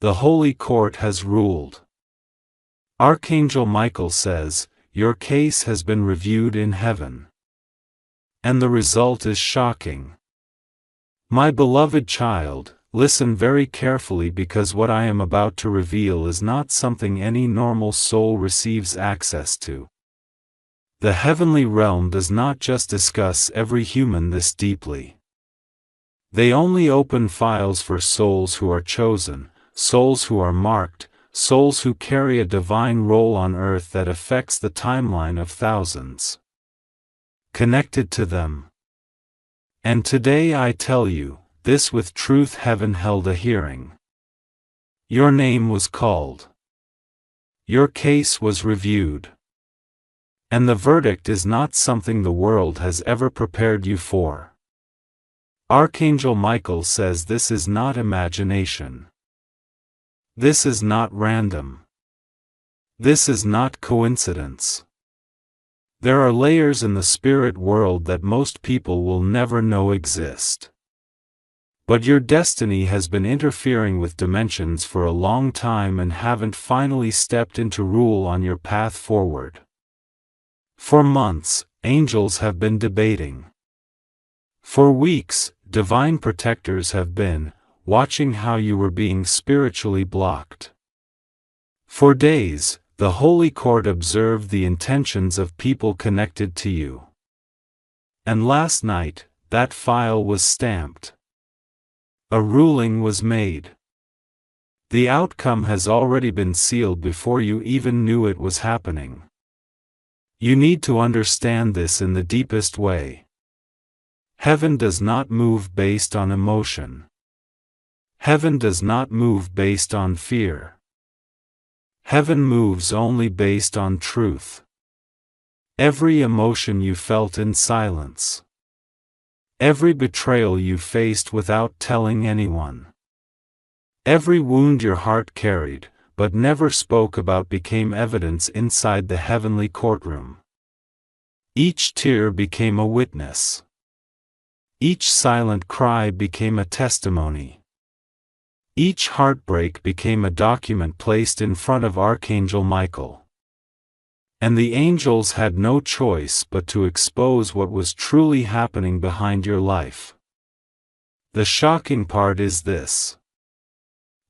The Holy Court has ruled. Archangel Michael says, your case has been reviewed in heaven. And the result is shocking. My beloved child, listen very carefully, because what I am about to reveal is not something any normal soul receives access to. The heavenly realm does not just discuss every human this deeply. They only open files for souls who are chosen, souls who are marked, souls who carry a divine role on earth that affects the timeline of thousands connected to them. And today I tell you, this with truth. Heaven held a hearing. Your name was called. Your case was reviewed. And the verdict is not something the world has ever prepared you for. Archangel Michael says this is not imagination. This is not random. This is not coincidence. There are layers in the spirit world that most people will never know exist. But your destiny has been interfering with dimensions for a long time and haven't finally stepped into rule on your path forward. For months, angels have been debating. For weeks, divine protectors have been watching how you were being spiritually blocked. For days, the Holy Court observed the intentions of people connected to you. And last night, that file was stamped. A ruling was made. The outcome has already been sealed before you even knew it was happening. You need to understand this in the deepest way. Heaven does not move based on emotion. Heaven does not move based on fear. Heaven moves only based on truth. Every emotion you felt in silence. Every betrayal you faced without telling anyone. Every wound your heart carried, but never spoke about, became evidence inside the heavenly courtroom. Each tear became a witness. Each silent cry became a testimony. Each heartbreak became a document placed in front of Archangel Michael. And the angels had no choice but to expose what was truly happening behind your life. The shocking part is this.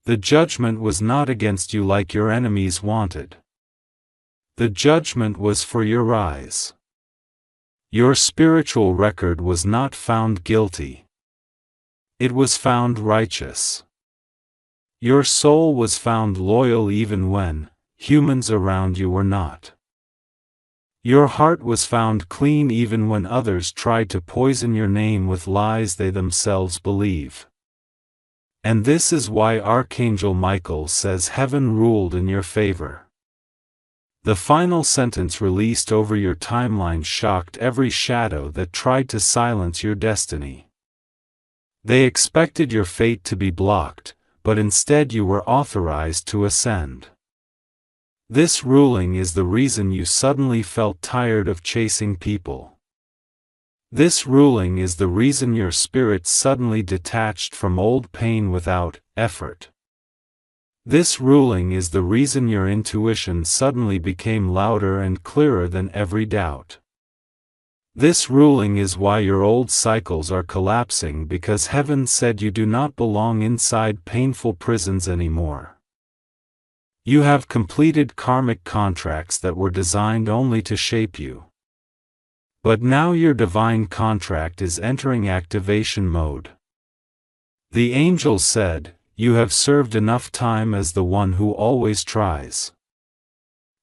The judgment was not against you like your enemies wanted. The judgment was for your eyes. Your spiritual record was not found guilty. It was found righteous. Your soul was found loyal even when humans around you were not. Your heart was found clean even when others tried to poison your name with lies they themselves believe. And this is why Archangel Michael says heaven ruled in your favor. The final sentence released over your timeline shocked every shadow that tried to silence your destiny. They expected your fate to be blocked, but instead you were authorized to ascend. This ruling is the reason you suddenly felt tired of chasing people. This ruling is the reason your spirit suddenly detached from old pain without effort. This ruling is the reason your intuition suddenly became louder and clearer than every doubt. This ruling is why your old cycles are collapsing, because heaven said you do not belong inside painful prisons anymore. You have completed karmic contracts that were designed only to shape you. But now your divine contract is entering activation mode. The angel said, "You have served enough time as the one who always tries.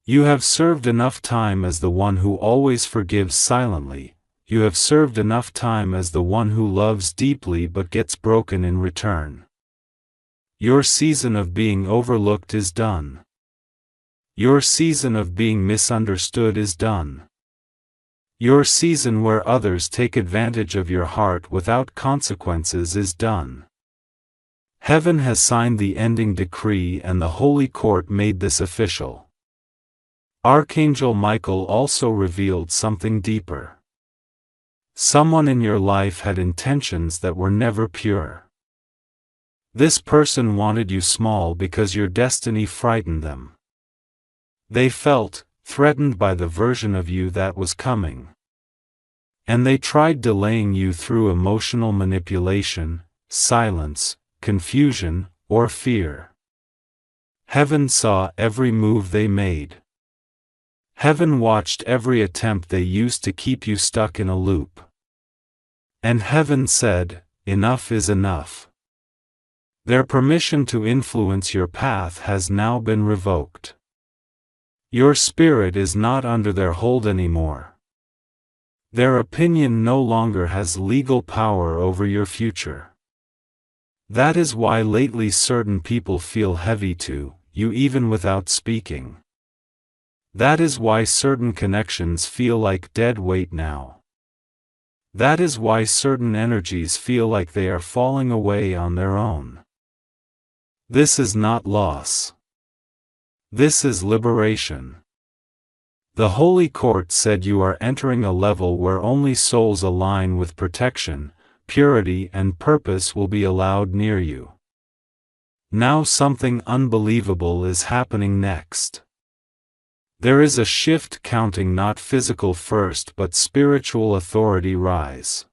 You have served enough time as the one who always forgives silently. You have served enough time as the one who loves deeply but gets broken in return. Your season of being overlooked is done. Your season of being misunderstood is done. Your season where others take advantage of your heart without consequences is done. Heaven has signed the ending decree and the Holy Court made this official." Archangel Michael also revealed something deeper. Someone in your life had intentions that were never pure. This person wanted you small because your destiny frightened them. They felt threatened by the version of you that was coming. And they tried delaying you through emotional manipulation, silence, confusion, or fear. Heaven saw every move they made. Heaven watched every attempt they used to keep you stuck in a loop. And heaven said, "Enough is enough." Their permission to influence your path has now been revoked. Your spirit is not under their hold anymore. Their opinion no longer has legal power over your future. That is why lately certain people feel heavy to you even without speaking. That is why certain connections feel like dead weight now. That is why certain energies feel like they are falling away on their own. This is not loss. This is liberation. The Holy Court said you are entering a level where only souls align with protection, purity and purpose will be allowed near you. Now something unbelievable is happening next. There is a shift counting not physical first but spiritual authority rise.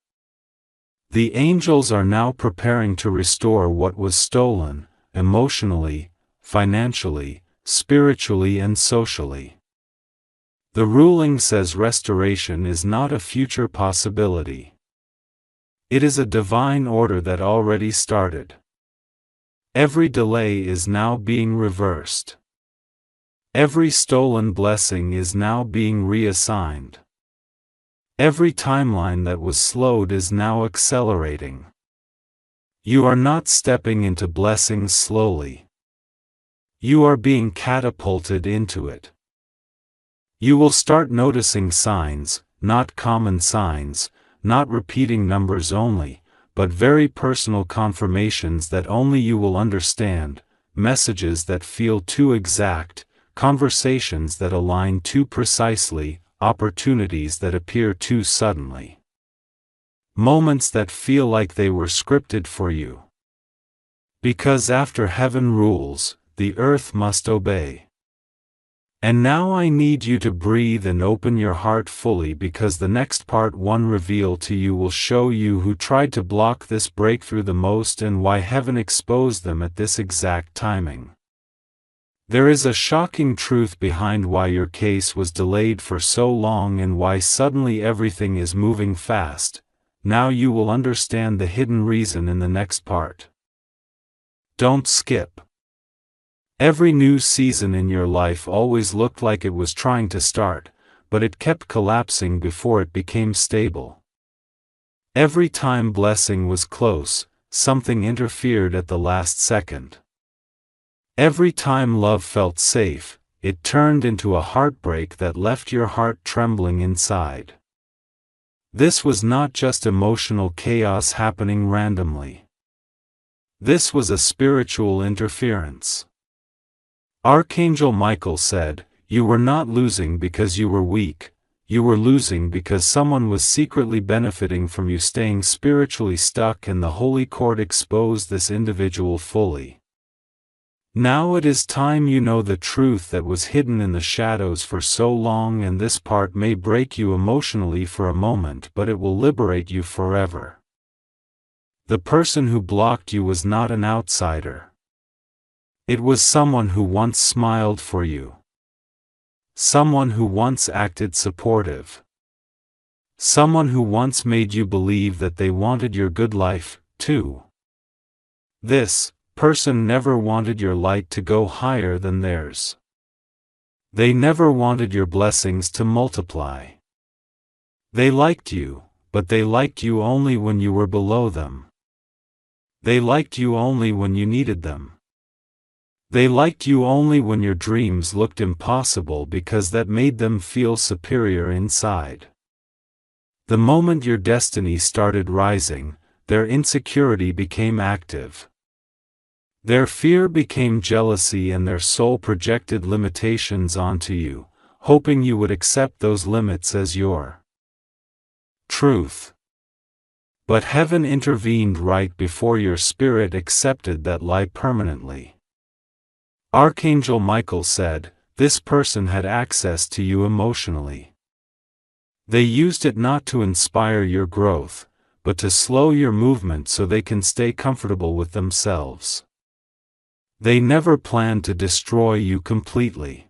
The angels are now preparing to restore what was stolen, emotionally, financially, spiritually and socially. The ruling says restoration is not a future possibility. It is a divine order that already started. Every delay is now being reversed. Every stolen blessing is now being reassigned. Every timeline that was slowed is now accelerating. You are not stepping into blessings slowly. You are being catapulted into it. You will start noticing signs, not common signs, not repeating numbers only, but very personal confirmations that only you will understand, messages that feel too exact, conversations that align too precisely, opportunities that appear too suddenly. Moments that feel like they were scripted for you. Because after heaven rules, the earth must obey. And now I need you to breathe and open your heart fully because the next part 1 reveal to you will show you who tried to block this breakthrough the most and why heaven exposed them at this exact timing. There is a shocking truth behind why your case was delayed for so long and why suddenly everything is moving fast. Now you will understand the hidden reason in the next part. Don't skip. Every new season in your life always looked like it was trying to start, but it kept collapsing before it became stable. Every time blessing was close, something interfered at the last second. Every time love felt safe, it turned into a heartbreak that left your heart trembling inside. This was not just emotional chaos happening randomly. This was a spiritual interference. Archangel Michael said, "You were not losing because you were weak, you were losing because someone was secretly benefiting from you staying spiritually stuck, and the Holy Court exposed this individual fully. Now it is time you know the truth that was hidden in the shadows for so long, and this part may break you emotionally for a moment, but it will liberate you forever. The person who blocked you was not an outsider. It was someone who once smiled for you. Someone who once acted supportive. Someone who once made you believe that they wanted your good life, too. This person never wanted your light to go higher than theirs. They never wanted your blessings to multiply. They liked you, but they liked you only when you were below them. They liked you only when you needed them. They liked you only when your dreams looked impossible because that made them feel superior inside. The moment your destiny started rising, their insecurity became active. Their fear became jealousy, and their soul projected limitations onto you, hoping you would accept those limits as your truth. But heaven intervened right before your spirit accepted that lie permanently. Archangel Michael said, "This person had access to you emotionally. They used it not to inspire your growth, but to slow your movement so they can stay comfortable with themselves. They never planned to destroy you completely.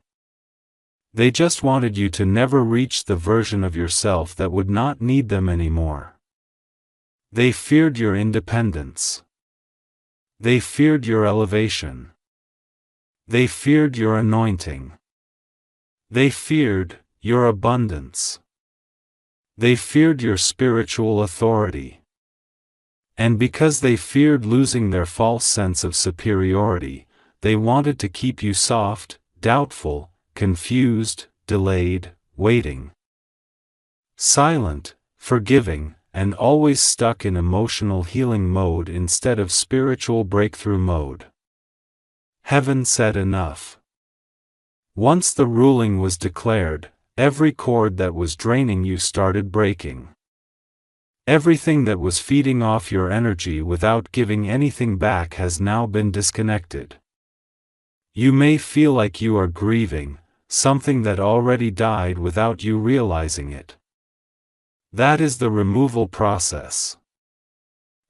They just wanted you to never reach the version of yourself that would not need them anymore. They feared your independence. They feared your elevation. They feared your anointing. They feared your abundance. They feared your spiritual authority. And because they feared losing their false sense of superiority, they wanted to keep you soft, doubtful, confused, delayed, waiting, silent, forgiving, and always stuck in emotional healing mode instead of spiritual breakthrough mode. Heaven said enough. Once the ruling was declared, every cord that was draining you started breaking. Everything that was feeding off your energy without giving anything back has now been disconnected. You may feel like you are grieving something that already died without you realizing it. That is the removal process.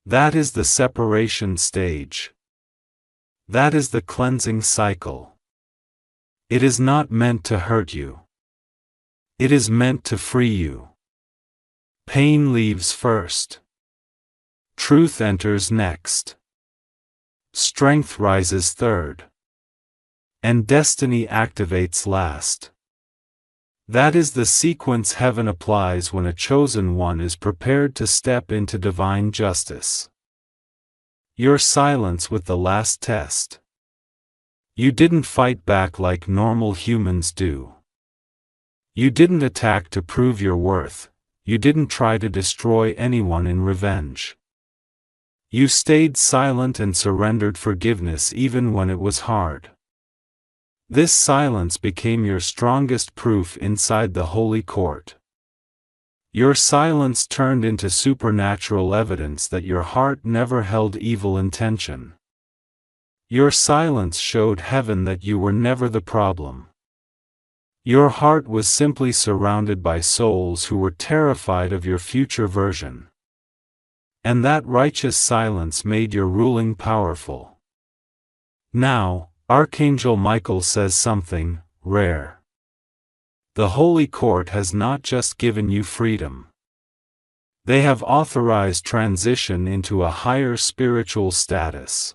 That is the separation stage. That is the cleansing cycle. It is not meant to hurt you. It is meant to free you. Pain leaves first. Truth enters next. Strength rises third. And destiny activates last. That is the sequence heaven applies when a chosen one is prepared to step into divine justice. Your silence with the last test. You didn't fight back like normal humans do. You didn't attack to prove your worth. You didn't try to destroy anyone in revenge. You stayed silent and surrendered forgiveness even when it was hard. This silence became your strongest proof inside the holy court. Your silence turned into supernatural evidence that your heart never held evil intention. Your silence showed heaven that you were never the problem. Your heart was simply surrounded by souls who were terrified of your future version. And that righteous silence made your ruling powerful. Now, Archangel Michael says something rare. The Holy Court has not just given you freedom. They have authorized transition into a higher spiritual status.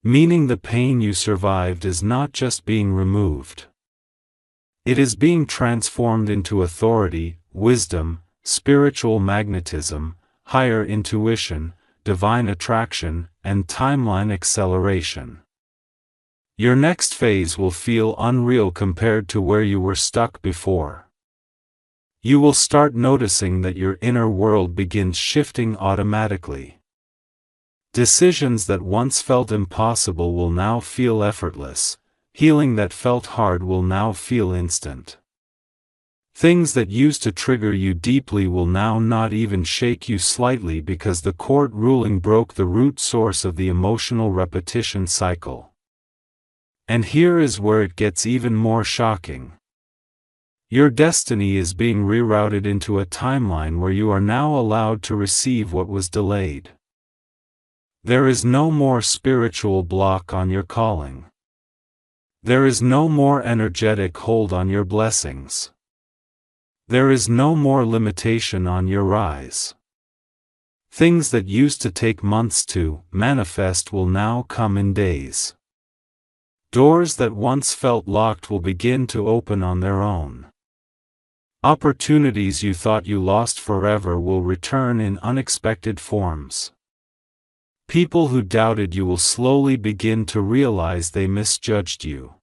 Meaning the pain you survived is not just being removed. It is being transformed into authority, wisdom, spiritual magnetism, higher intuition, divine attraction, and timeline acceleration. Your next phase will feel unreal compared to where you were stuck before. You will start noticing that your inner world begins shifting automatically. Decisions that once felt impossible will now feel effortless. Healing that felt hard will now feel instant. Things that used to trigger you deeply will now not even shake you slightly because the court ruling broke the root source of the emotional repetition cycle. And here is where it gets even more shocking. Your destiny is being rerouted into a timeline where you are now allowed to receive what was delayed. There is no more spiritual block on your calling. There is no more energetic hold on your blessings. There is no more limitation on your rise. Things that used to take months to manifest will now come in days. Doors that once felt locked will begin to open on their own. Opportunities you thought you lost forever will return in unexpected forms. People who doubted you will slowly begin to realize they misjudged you.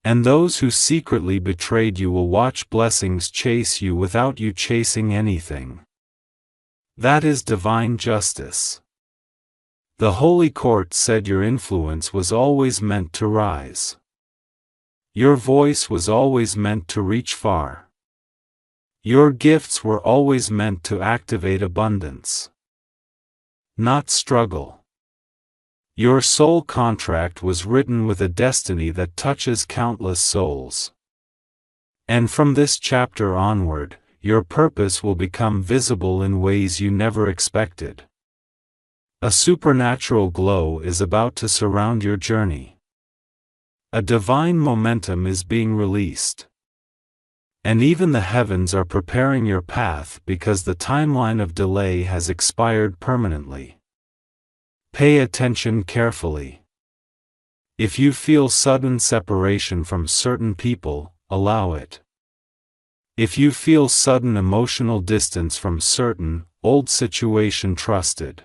And those who secretly betrayed you will watch blessings chase you without you chasing anything. That is divine justice. The Holy Court said your influence was always meant to rise. Your voice was always meant to reach far. Your gifts were always meant to activate abundance, not struggle. Your soul contract was written with a destiny that touches countless souls. And from this chapter onward, your purpose will become visible in ways you never expected. A supernatural glow is about to surround your journey. A divine momentum is being released. And even the heavens are preparing your path because the timeline of delay has expired permanently. Pay attention carefully. If you feel sudden separation from certain people, allow it. If you feel sudden emotional distance from certain, old situation, trust it.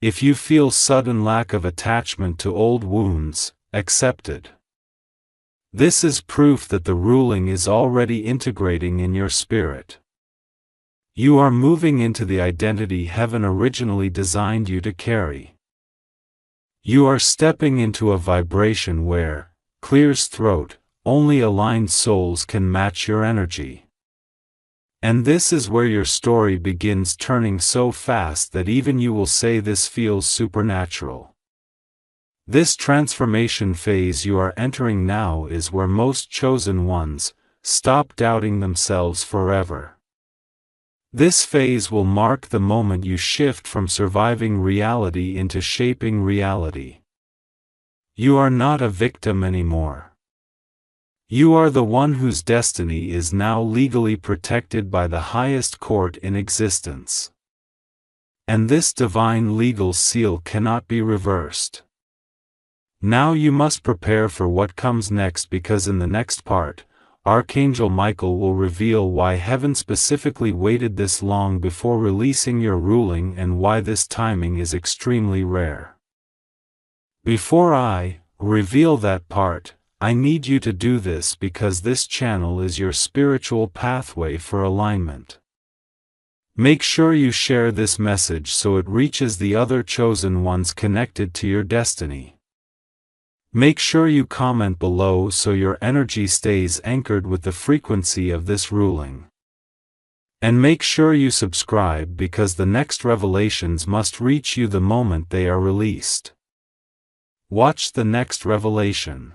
If you feel sudden lack of attachment to old wounds, accept it. This is proof that the ruling is already integrating in your spirit. You are moving into the identity heaven originally designed you to carry. You are stepping into a vibration where, clears throat, only aligned souls can match your energy. And this is where your story begins turning so fast that even you will say this feels supernatural. This transformation phase you are entering now is where most chosen ones stop doubting themselves forever. This phase will mark the moment you shift from surviving reality into shaping reality. You are not a victim anymore. You are the one whose destiny is now legally protected by the highest court in existence. And this divine legal seal cannot be reversed. Now you must prepare for what comes next, because in the next part, Archangel Michael will reveal why heaven specifically waited this long before releasing your ruling and why this timing is extremely rare. Before I reveal that part, I need you to do this because this channel is your spiritual pathway for alignment. Make sure you share this message so it reaches the other chosen ones connected to your destiny. Make sure you comment below so your energy stays anchored with the frequency of this ruling. And make sure you subscribe because the next revelations must reach you the moment they are released. Watch the next revelation.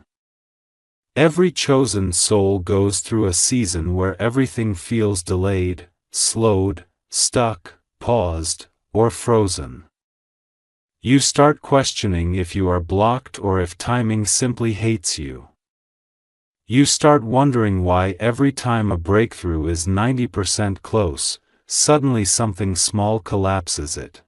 Every chosen soul goes through a season where everything feels delayed, slowed, stuck, paused, or frozen. You start questioning if you are blocked or if timing simply hates you. You start wondering why every time a breakthrough is 90% close, suddenly something small collapses it.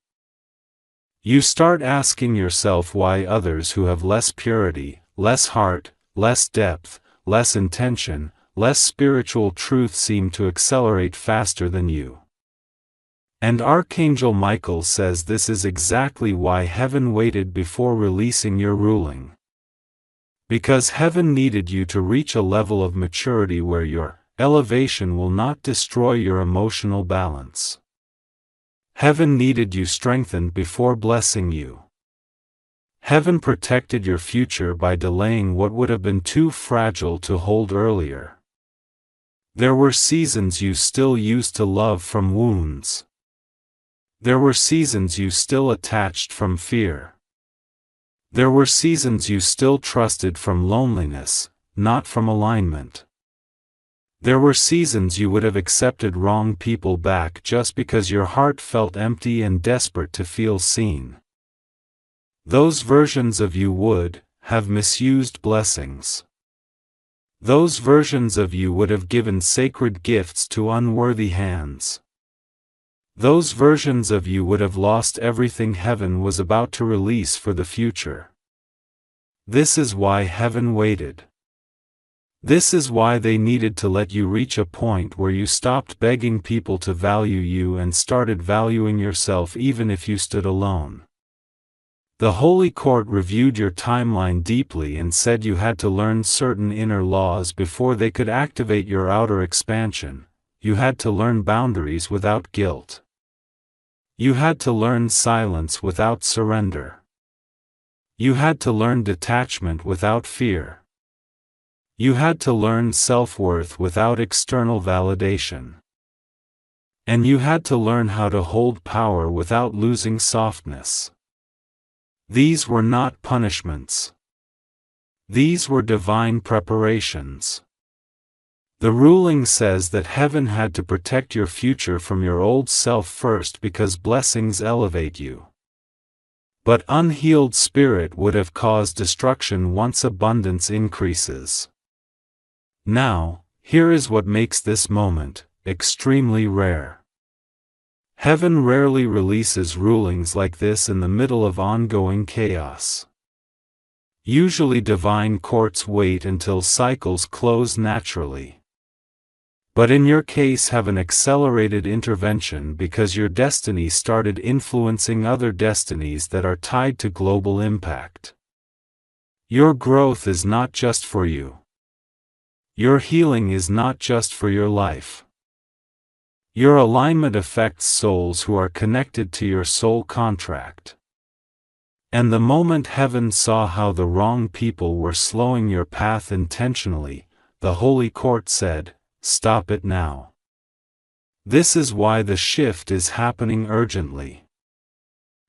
You start asking yourself why others who have less purity, less heart, less depth, less intention, less spiritual truth seem to accelerate faster than you. And Archangel Michael says this is exactly why heaven waited before releasing your ruling. Because heaven needed you to reach a level of maturity where your elevation will not destroy your emotional balance. Heaven needed you strengthened before blessing you. Heaven protected your future by delaying what would have been too fragile to hold earlier. There were seasons you still used to love from wounds. There were seasons you still attached from fear. There were seasons you still trusted from loneliness, not from alignment. There were seasons you would have accepted wrong people back just because your heart felt empty and desperate to feel seen. Those versions of you would have misused blessings. Those versions of you would have given sacred gifts to unworthy hands. Those versions of you would have lost everything heaven was about to release for the future. This is why heaven waited. This is why they needed to let you reach a point where you stopped begging people to value you and started valuing yourself even if you stood alone. The Holy Court reviewed your timeline deeply and said you had to learn certain inner laws before they could activate your outer expansion. You had to learn boundaries without guilt. You had to learn silence without surrender. You had to learn detachment without fear. You had to learn self-worth without external validation. And you had to learn how to hold power without losing softness. These were not punishments. These were divine preparations. The ruling says that heaven had to protect your future from your old self first because blessings elevate you. But unhealed spirit would have caused destruction once abundance increases. Now, here is what makes this moment extremely rare. Heaven rarely releases rulings like this in the middle of ongoing chaos. Usually divine courts wait until cycles close naturally. But in your case have an accelerated intervention because your destiny started influencing other destinies that are tied to global impact. Your growth is not just for you. Your healing is not just for your life. Your alignment affects souls who are connected to your soul contract. And the moment heaven saw how the wrong people were slowing your path intentionally, the Holy Court said, "Stop it now." This is why the shift is happening urgently.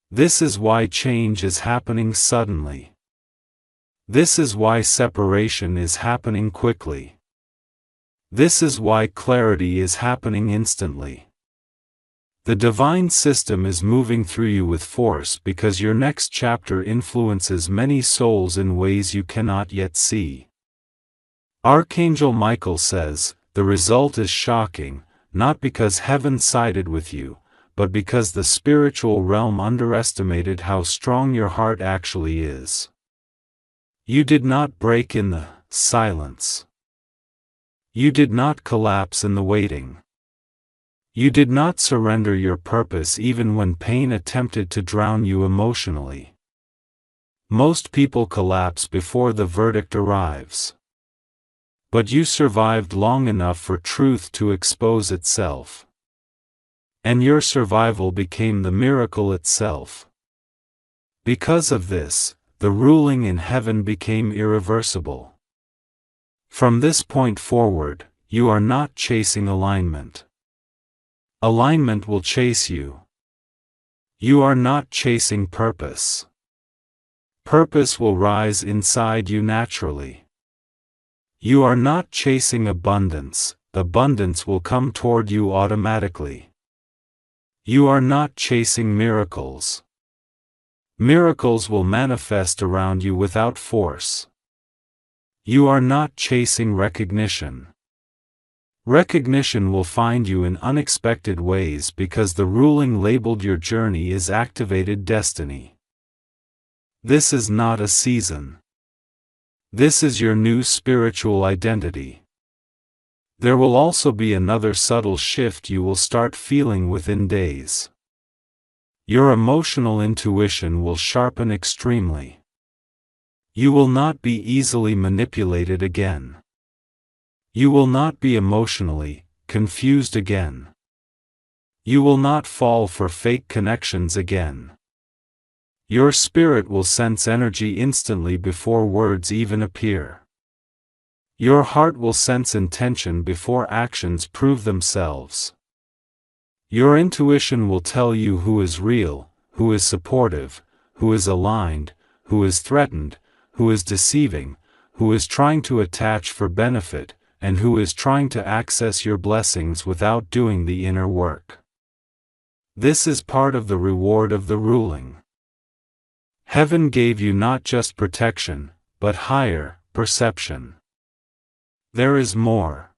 This is why change is happening suddenly. This is why separation is happening quickly. This is why clarity is happening instantly. The divine system is moving through you with force because your next chapter influences many souls in ways you cannot yet see. Archangel Michael says, the result is shocking, not because heaven sided with you, but because the spiritual realm underestimated how strong your heart actually is. You did not break in the silence. You did not collapse in the waiting. You did not surrender your purpose even when pain attempted to drown you emotionally. Most people collapse before the verdict arrives. But you survived long enough for truth to expose itself. And your survival became the miracle itself. Because of this, the ruling in heaven became irreversible. From this point forward, you are not chasing alignment. Alignment will chase you. You are not chasing purpose. Purpose will rise inside you naturally. You are not chasing abundance, abundance will come toward you automatically. You are not chasing miracles. Miracles will manifest around you without force. You are not chasing recognition. Recognition will find you in unexpected ways because the ruling labeled your journey is activated destiny. This is not a season. This is your new spiritual identity. There will also be another subtle shift you will start feeling within days. Your emotional intuition will sharpen extremely. You will not be easily manipulated again. You will not be emotionally confused again. You will not fall for fake connections again. Your spirit will sense energy instantly before words even appear. Your heart will sense intention before actions prove themselves. Your intuition will tell you who is real, who is supportive, who is aligned, who is threatened, who is deceiving, who is trying to attach for benefit, and who is trying to access your blessings without doing the inner work. This is part of the reward of the ruling. Heaven gave you not just protection, but higher perception. There is more.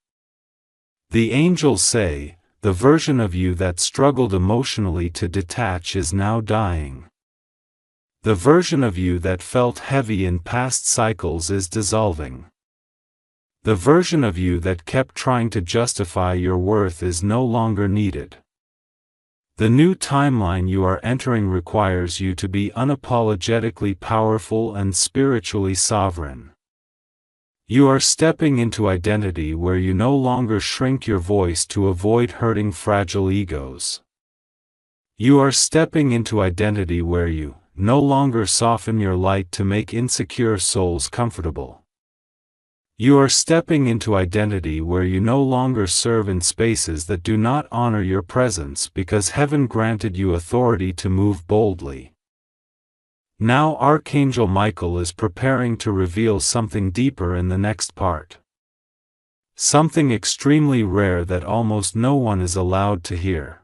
The angels say, the version of you that struggled emotionally to detach is now dying. The version of you that felt heavy in past cycles is dissolving. The version of you that kept trying to justify your worth is no longer needed. The new timeline you are entering requires you to be unapologetically powerful and spiritually sovereign. You are stepping into identity where you no longer shrink your voice to avoid hurting fragile egos. You are stepping into identity where you no longer soften your light to make insecure souls comfortable. You are stepping into identity where you no longer serve in spaces that do not honor your presence because heaven granted you authority to move boldly. Now Archangel Michael is preparing to reveal something deeper in the next part. Something extremely rare that almost no one is allowed to hear.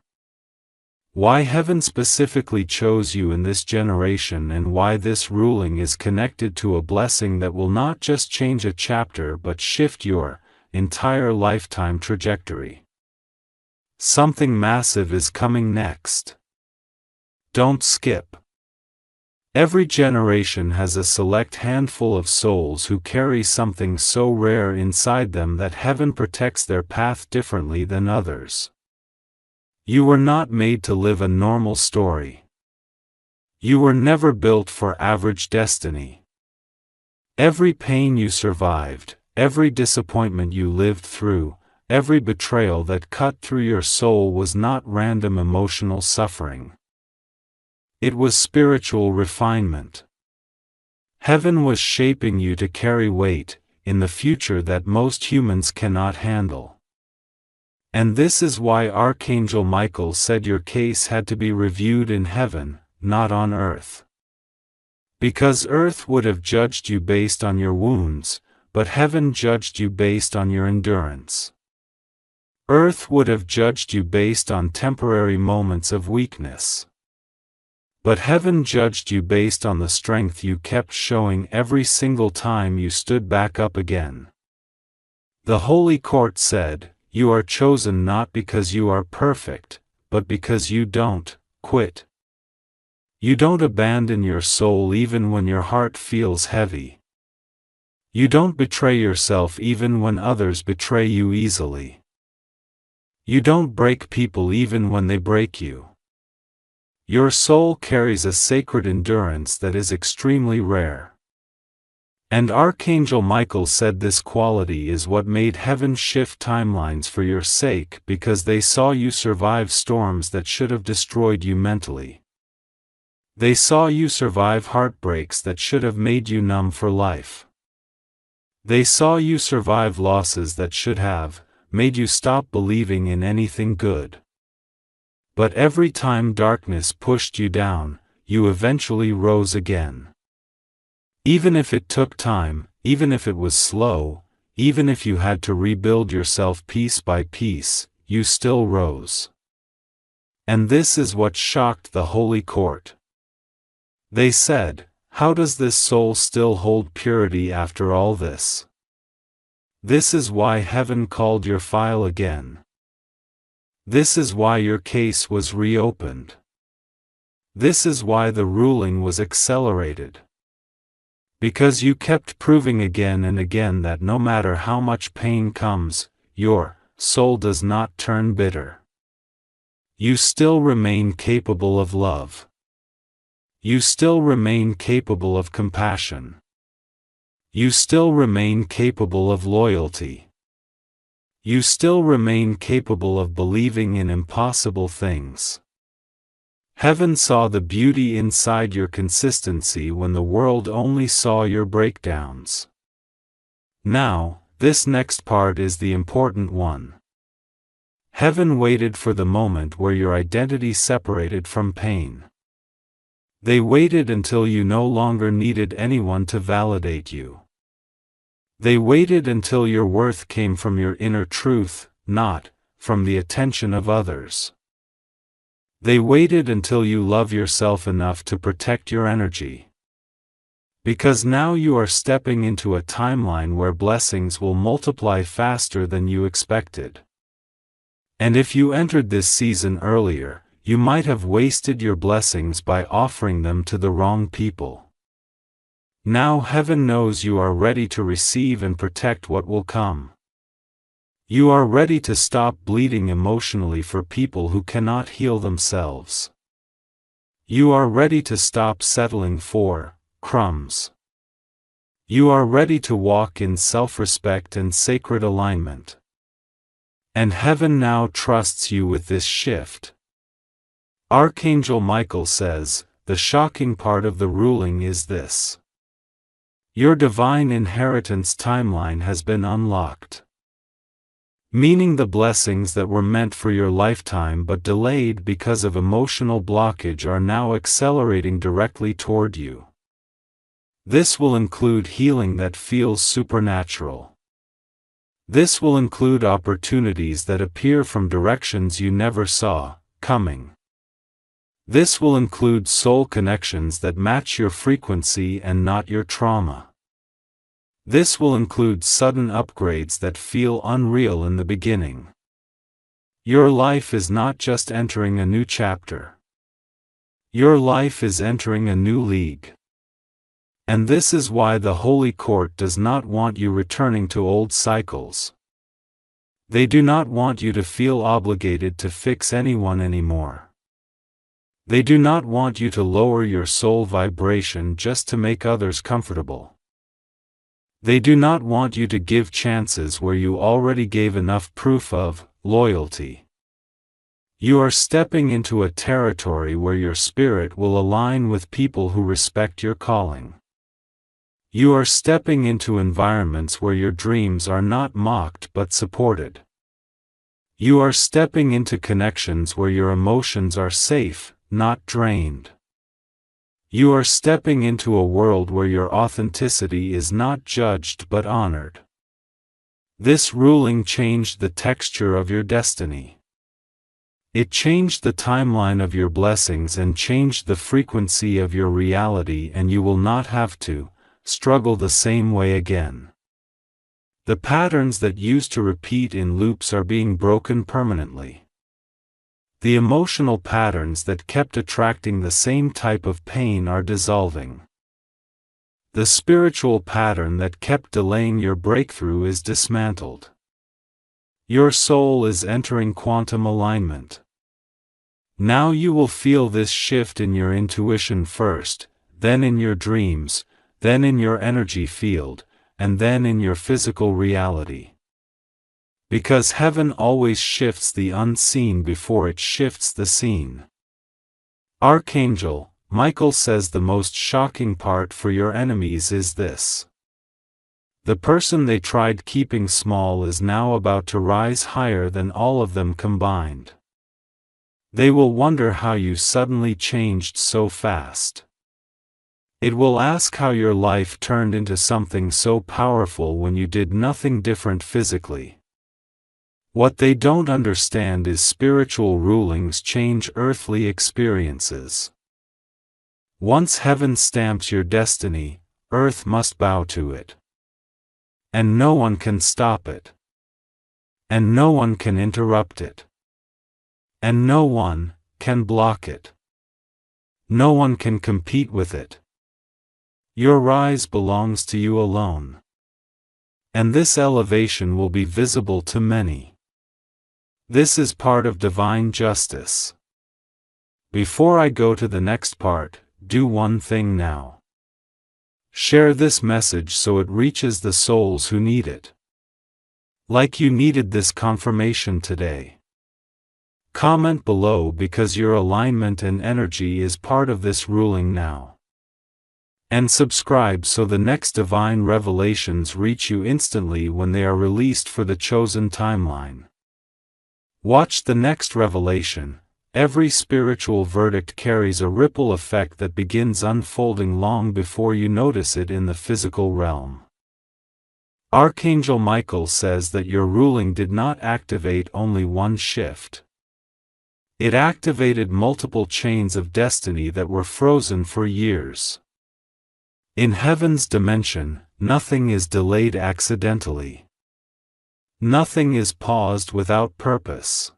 Why heaven specifically chose you in this generation and why this ruling is connected to a blessing that will not just change a chapter but shift your entire lifetime trajectory. Something massive is coming next. Don't skip. Every generation has a select handful of souls who carry something so rare inside them that heaven protects their path differently than others. You were not made to live a normal story. You were never built for average destiny. Every pain you survived, every disappointment you lived through, every betrayal that cut through your soul was not random emotional suffering. It was spiritual refinement. Heaven was shaping you to carry weight in the future that most humans cannot handle. And this is why Archangel Michael said your case had to be reviewed in heaven, not on earth. Because earth would have judged you based on your wounds, but heaven judged you based on your endurance. Earth would have judged you based on temporary moments of weakness. But heaven judged you based on the strength you kept showing every single time you stood back up again. The Holy Court said, "You are chosen not because you are perfect, but because you don't quit. You don't abandon your soul even when your heart feels heavy. You don't betray yourself even when others betray you easily. You don't break people even when they break you. Your soul carries a sacred endurance that is extremely rare." And Archangel Michael said this quality is what made heaven shift timelines for your sake because they saw you survive storms that should have destroyed you mentally. They saw you survive heartbreaks that should have made you numb for life. They saw you survive losses that should have made you stop believing in anything good. But every time darkness pushed you down, you eventually rose again. Even if it took time, even if it was slow, even if you had to rebuild yourself piece by piece, you still rose. And this is what shocked the Holy Court. They said, "How does this soul still hold purity after all this?" This is why heaven called your file again. This is why your case was reopened. This is why the ruling was accelerated. Because you kept proving again and again that no matter how much pain comes, your soul does not turn bitter. You still remain capable of love. You still remain capable of compassion. You still remain capable of loyalty. You still remain capable of believing in impossible things. Heaven saw the beauty inside your consistency when the world only saw your breakdowns. Now, this next part is the important one. Heaven waited for the moment where your identity separated from pain. They waited until you no longer needed anyone to validate you. They waited until your worth came from your inner truth, not from the attention of others. They waited until you love yourself enough to protect your energy. Because now you are stepping into a timeline where blessings will multiply faster than you expected. And if you entered this season earlier, you might have wasted your blessings by offering them to the wrong people. Now heaven knows you are ready to receive and protect what will come. You are ready to stop bleeding emotionally for people who cannot heal themselves. You are ready to stop settling for crumbs. You are ready to walk in self-respect and sacred alignment. And heaven now trusts you with this shift. Archangel Michael says, the shocking part of the ruling is this. Your divine inheritance timeline has been unlocked. Meaning the blessings that were meant for your lifetime but delayed because of emotional blockage are now accelerating directly toward you. This will include healing that feels supernatural. This will include opportunities that appear from directions you never saw coming. This will include soul connections that match your frequency and not your trauma. This will include sudden upgrades that feel unreal in the beginning. Your life is not just entering a new chapter. Your life is entering a new league. And this is why the Holy Court does not want you returning to old cycles. They do not want you to feel obligated to fix anyone anymore. They do not want you to lower your soul vibration just to make others comfortable. They do not want you to give chances where you already gave enough proof of loyalty. You are stepping into a territory where your spirit will align with people who respect your calling. You are stepping into environments where your dreams are not mocked but supported. You are stepping into connections where your emotions are safe, not drained. You are stepping into a world where your authenticity is not judged but honored. This ruling changed the texture of your destiny. It changed the timeline of your blessings and changed the frequency of your reality, and you will not have to struggle the same way again. The patterns that used to repeat in loops are being broken permanently. The emotional patterns that kept attracting the same type of pain are dissolving. The spiritual pattern that kept delaying your breakthrough is dismantled. Your soul is entering quantum alignment. Now you will feel this shift in your intuition first, then in your dreams, then in your energy field, and then in your physical reality. Because heaven always shifts the unseen before it shifts the seen. Archangel Michael says the most shocking part for your enemies is this. The person they tried keeping small is now about to rise higher than all of them combined. They will wonder how you suddenly changed so fast. It will ask how your life turned into something so powerful when you did nothing different physically. What they don't understand is spiritual rulings change earthly experiences. Once heaven stamps your destiny, earth must bow to it. And no one can stop it. And no one can interrupt it. And no one can block it. No one can compete with it. Your rise belongs to you alone. And this elevation will be visible to many. This is part of divine justice. Before I go to the next part, do one thing now. Share this message so it reaches the souls who need it. Like you needed this confirmation today. Comment below because your alignment and energy is part of this ruling now. And subscribe so the next divine revelations reach you instantly when they are released for the chosen timeline. Watch the next revelation. Every spiritual verdict carries a ripple effect that begins unfolding long before you notice it in the physical realm. Archangel Michael says that your ruling did not activate only one shift. It activated multiple chains of destiny that were frozen for years. In heaven's dimension, nothing is delayed accidentally. Nothing is paused without purpose.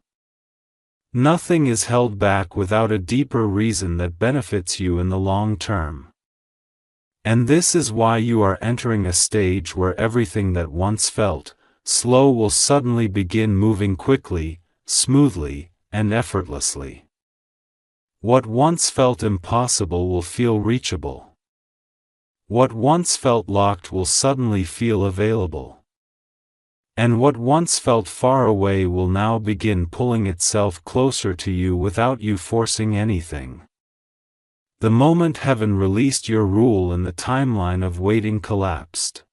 Nothing is held back without a deeper reason that benefits you in the long term. And this is why you are entering a stage where everything that once felt slow will suddenly begin moving quickly, smoothly, and effortlessly. What once felt impossible will feel reachable. What once felt locked will suddenly feel available. And what once felt far away will now begin pulling itself closer to you without you forcing anything. The moment heaven released your rule and the timeline of waiting collapsed.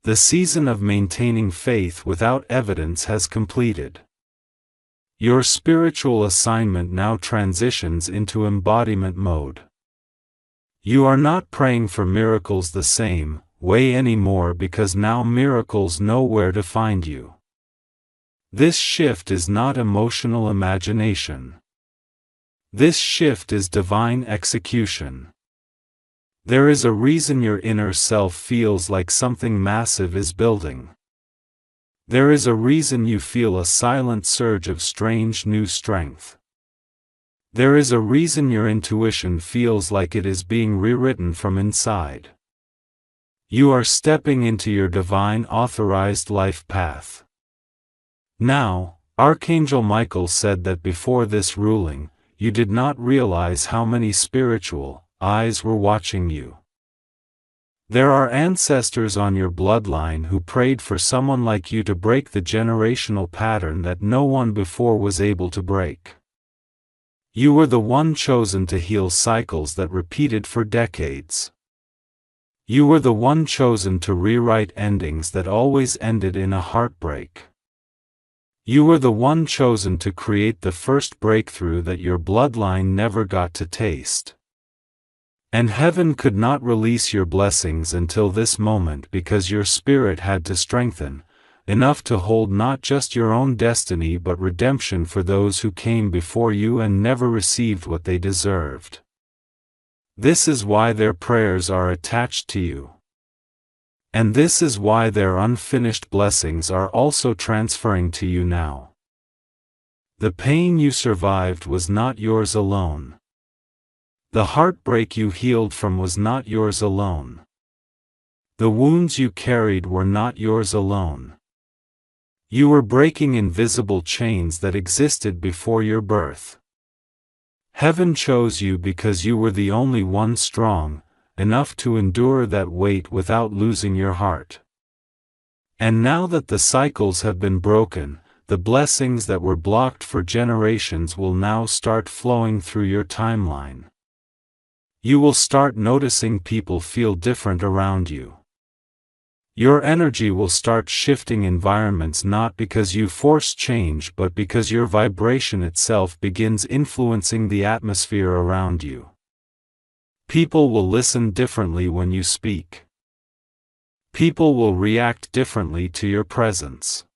The season of maintaining faith without evidence has completed. Your spiritual assignment now transitions into embodiment mode. You are not praying for miracles the same way anymore because now miracles know where to find you. This shift is not emotional imagination. This shift is divine execution. There is a reason your inner self feels like something massive is building. There is a reason you feel a silent surge of strange new strength. There is a reason your intuition feels like it is being rewritten from inside. You are stepping into your divine authorized life path. Now, Archangel Michael said that before this ruling, you did not realize how many spiritual eyes were watching you. There are ancestors on your bloodline who prayed for someone like you to break the generational pattern that no one before was able to break. You were the one chosen to heal cycles that repeated for decades. You were the one chosen to rewrite endings that always ended in a heartbreak. You were the one chosen to create the first breakthrough that your bloodline never got to taste. And heaven could not release your blessings until this moment because your spirit had to strengthen, enough to hold not just your own destiny but redemption for those who came before you and never received what they deserved. This is why their prayers are attached to you. And this is why their unfinished blessings are also transferring to you now. The pain you survived was not yours alone. The heartbreak you healed from was not yours alone. The wounds you carried were not yours alone. You were breaking invisible chains that existed before your birth. Heaven chose you because you were the only one strong enough to endure that weight without losing your heart. And now that the cycles have been broken, the blessings that were blocked for generations will now start flowing through your timeline. You will start noticing people feel different around you. Your energy will start shifting environments not because you force change but because your vibration itself begins influencing the atmosphere around you. People will listen differently when you speak. People will react differently to your presence.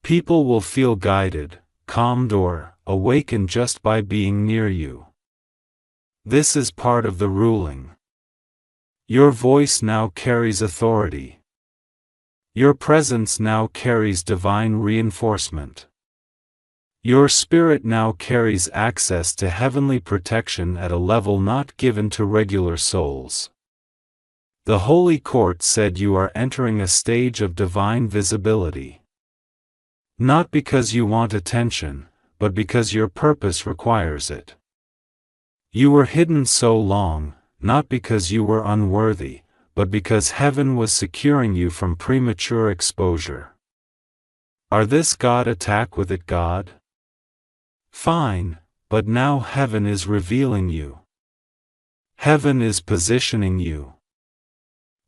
People will feel guided, calmed or awakened just by being near you. This is part of the ruling. Your voice now carries authority. Your presence now carries divine reinforcement. Your spirit now carries access to heavenly protection at a level not given to regular souls. The Holy Court said you are entering a stage of divine visibility. Not because you want attention, but because your purpose requires it. You were hidden so long, not because you were unworthy, but because heaven was securing you from premature exposure. Are this God attack with it God? Fine, but now heaven is revealing you. Heaven is positioning you.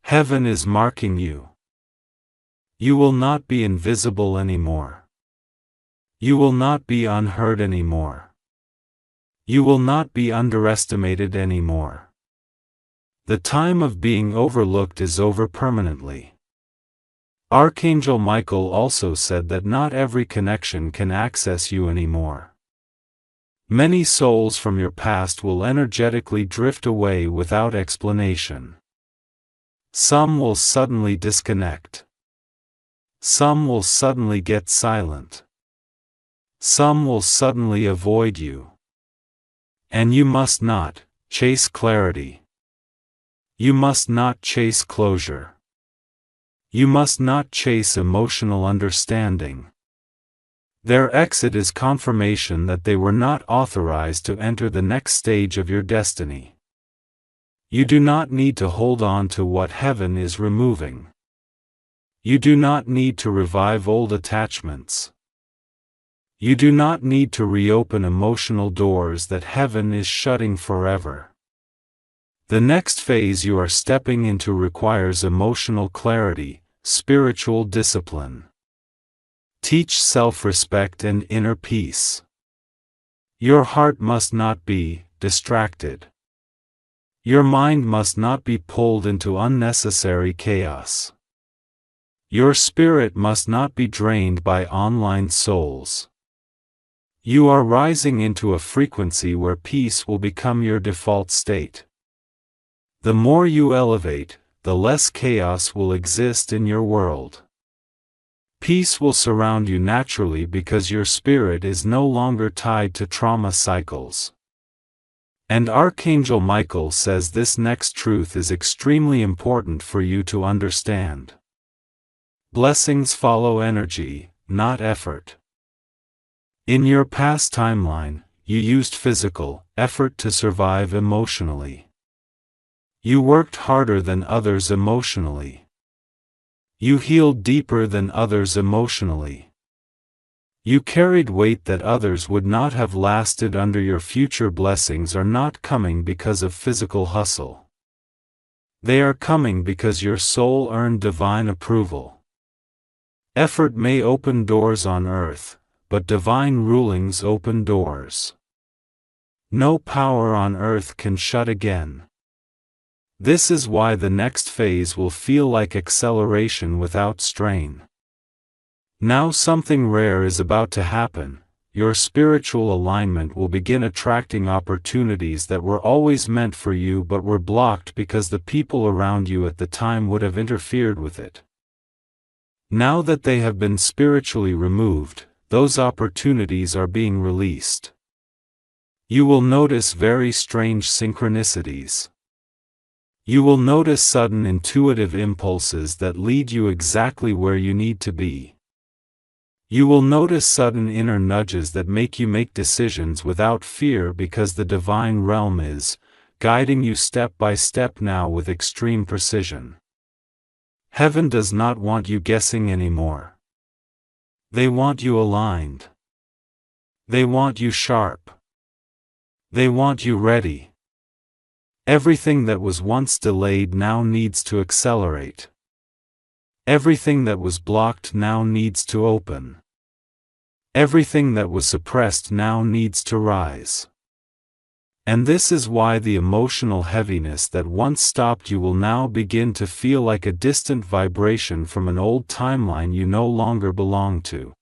Heaven is marking you. You will not be invisible anymore. You will not be unheard anymore. You will not be underestimated anymore. The time of being overlooked is over permanently. Archangel Michael also said that not every connection can access you anymore. Many souls from your past will energetically drift away without explanation. Some will suddenly disconnect. Some will suddenly get silent. Some will suddenly avoid you. And you must not chase clarity. You must not chase closure. You must not chase emotional understanding. Their exit is confirmation that they were not authorized to enter the next stage of your destiny. You do not need to hold on to what heaven is removing. You do not need to revive old attachments. You do not need to reopen emotional doors that heaven is shutting forever. The next phase you are stepping into requires emotional clarity, spiritual discipline. Teach self-respect and inner peace. Your heart must not be distracted. Your mind must not be pulled into unnecessary chaos. Your spirit must not be drained by online souls. You are rising into a frequency where peace will become your default state. The more you elevate, the less chaos will exist in your world. Peace will surround you naturally because your spirit is no longer tied to trauma cycles. And Archangel Michael says this next truth is extremely important for you to understand. Blessings follow energy, not effort. In your past timeline, you used physical effort to survive emotionally. You worked harder than others emotionally. You healed deeper than others emotionally. You carried weight that others would not have lasted under. Your future blessings are not coming because of physical hustle. They are coming because your soul earned divine approval. Effort may open doors on earth, but divine rulings open doors. No power on earth can shut again. This is why the next phase will feel like acceleration without strain. Now something rare is about to happen. Your spiritual alignment will begin attracting opportunities that were always meant for you but were blocked because the people around you at the time would have interfered with it. Now that they have been spiritually removed, those opportunities are being released. You will notice very strange synchronicities. You will notice sudden intuitive impulses that lead you exactly where you need to be. You will notice sudden inner nudges that make you make decisions without fear because the divine realm is guiding you step by step now with extreme precision. Heaven does not want you guessing anymore. They want you aligned. They want you sharp. They want you ready. Everything that was once delayed now needs to accelerate. Everything that was blocked now needs to open. Everything that was suppressed now needs to rise. And this is why the emotional heaviness that once stopped you will now begin to feel like a distant vibration from an old timeline you no longer belong to.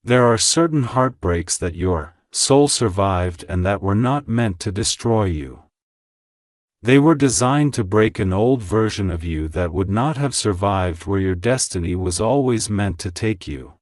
There are certain heartbreaks that your soul survived and that were not meant to destroy you. They were designed to break an old version of you that would not have survived where your destiny was always meant to take you.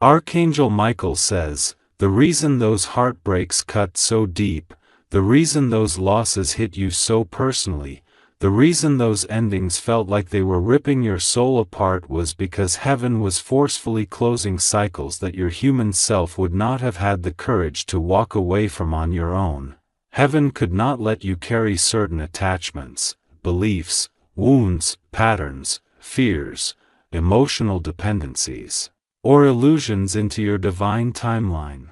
Archangel Michael says, the reason those heartbreaks cut so deep, the reason those losses hit you so personally, the reason those endings felt like they were ripping your soul apart was because heaven was forcefully closing cycles that your human self would not have had the courage to walk away from on your own. Heaven could not let you carry certain attachments, beliefs, wounds, patterns, fears, emotional dependencies, or illusions into your divine timeline.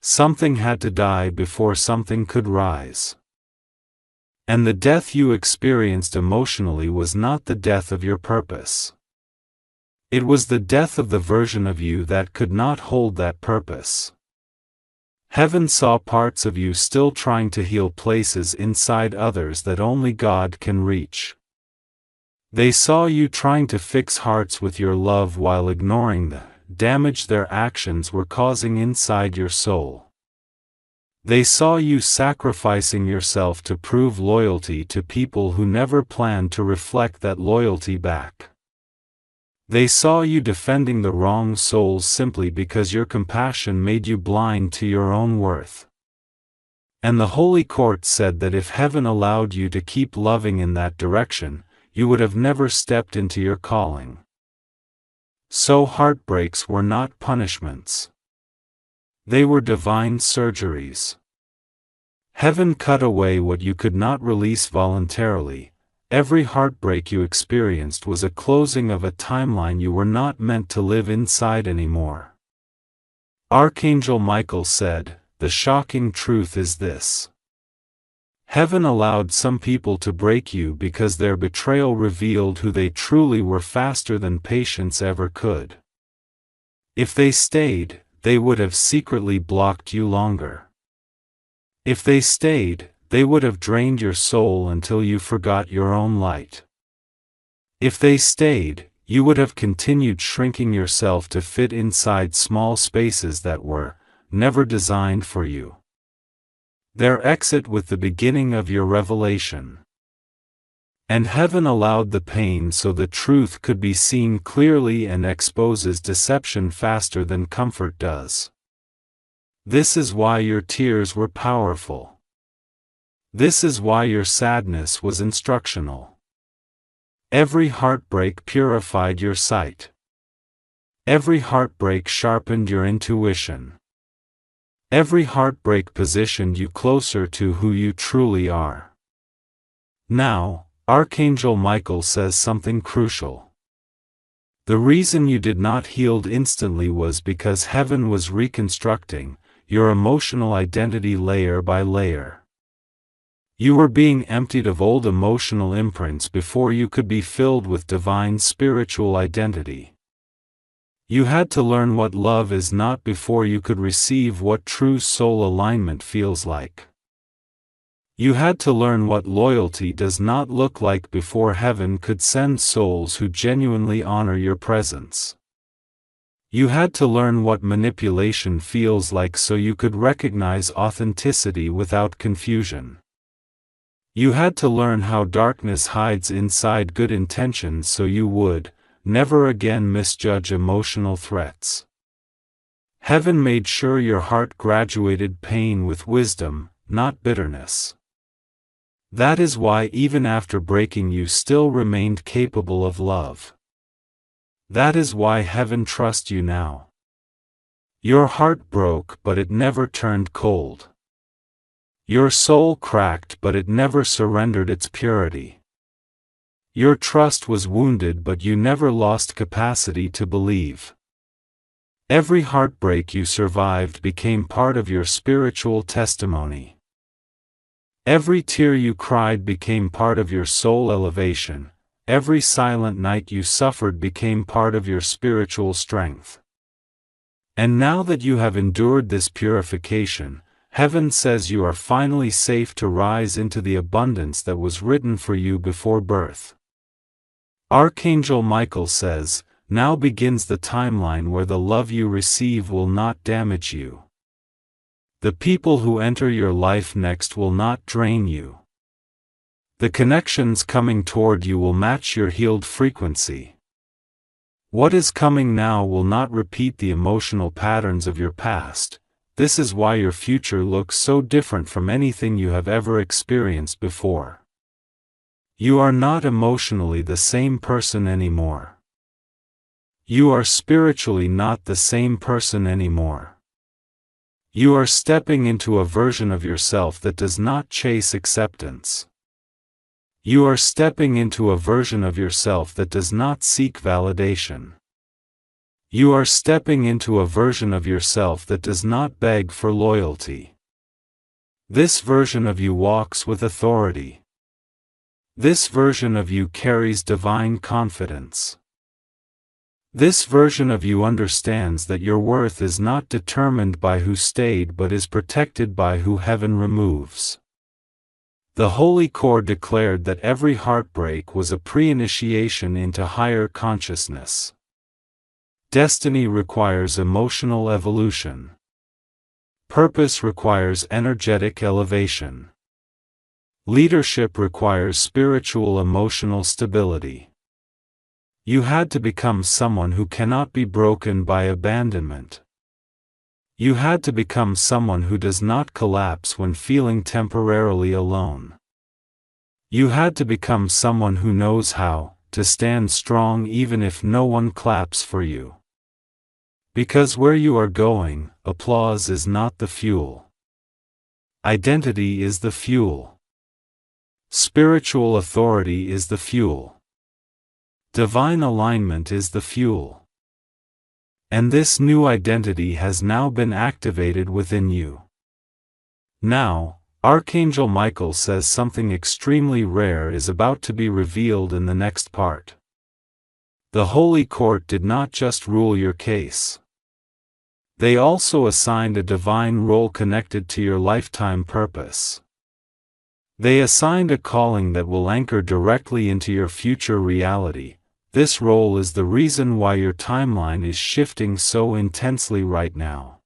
Something had to die before something could rise. And the death you experienced emotionally was not the death of your purpose. It was the death of the version of you that could not hold that purpose. Heaven saw parts of you still trying to heal places inside others that only God can reach. They saw you trying to fix hearts with your love while ignoring the damage their actions were causing inside your soul. They saw you sacrificing yourself to prove loyalty to people who never planned to reflect that loyalty back. They saw you defending the wrong souls simply because your compassion made you blind to your own worth. And the Holy Court said that if heaven allowed you to keep loving in that direction, you would have never stepped into your calling. So heartbreaks were not punishments. They were divine surgeries. Heaven cut away what you could not release voluntarily. Every heartbreak you experienced was a closing of a timeline you were not meant to live inside anymore. Archangel Michael said, "The shocking truth is this. Heaven allowed some people to break you because their betrayal revealed who they truly were faster than patience ever could. If they stayed, they would have secretly blocked you longer. If they stayed, they would have drained your soul until you forgot your own light. If they stayed, you would have continued shrinking yourself to fit inside small spaces that were never designed for you. Their exit with the beginning of your revelation. And heaven allowed the pain so the truth could be seen clearly and exposes deception faster than comfort does. This is why your tears were powerful. This is why your sadness was instructional. Every heartbreak purified your sight. Every heartbreak sharpened your intuition. Every heartbreak positioned you closer to who you truly are. Now, Archangel Michael says something crucial. The reason you did not heal instantly was because heaven was reconstructing your emotional identity layer by layer. You were being emptied of old emotional imprints before you could be filled with divine spiritual identity. You had to learn what love is not before you could receive what true soul alignment feels like. You had to learn what loyalty does not look like before heaven could send souls who genuinely honor your presence. You had to learn what manipulation feels like so you could recognize authenticity without confusion. You had to learn how darkness hides inside good intentions so you would never again misjudge emotional threats. Heaven made sure your heart graduated pain with wisdom, not bitterness. That is why even after breaking you still remained capable of love. That is why heaven trusts you now. Your heart broke but it never turned cold. Your soul cracked but it never surrendered its purity. Your trust was wounded but you never lost capacity to believe. Every heartbreak you survived became part of your spiritual testimony. Every tear you cried became part of your soul elevation. Every silent night you suffered became part of your spiritual strength. And now that you have endured this purification, heaven says you are finally safe to rise into the abundance that was written for you before birth. Archangel Michael says, now begins the timeline where the love you receive will not damage you. The people who enter your life next will not drain you. The connections coming toward you will match your healed frequency. What is coming now will not repeat the emotional patterns of your past. This is why your future looks so different from anything you have ever experienced before. You are not emotionally the same person anymore. You are spiritually not the same person anymore. You are stepping into a version of yourself that does not chase acceptance. You are stepping into a version of yourself that does not seek validation. You are stepping into a version of yourself that does not beg for loyalty. This version of you walks with authority. This version of you carries divine confidence. This version of you understands that your worth is not determined by who stayed but is protected by who heaven removes. The Holy Core declared that every heartbreak was a pre-initiation into higher consciousness. Destiny requires emotional evolution. Purpose requires energetic elevation. Leadership requires spiritual emotional stability. You had to become someone who cannot be broken by abandonment. You had to become someone who does not collapse when feeling temporarily alone. You had to become someone who knows how to stand strong even if no one claps for you. Because where you are going, applause is not the fuel. Identity is the fuel. Spiritual authority is the fuel. Divine alignment is the fuel. And this new identity has now been activated within you. Now, Archangel Michael says something extremely rare is about to be revealed in the next part. The Holy Court did not just rule your case. They also assigned a divine role connected to your lifetime purpose. They assigned a calling that will anchor directly into your future reality. This role is the reason why your timeline is shifting so intensely right now.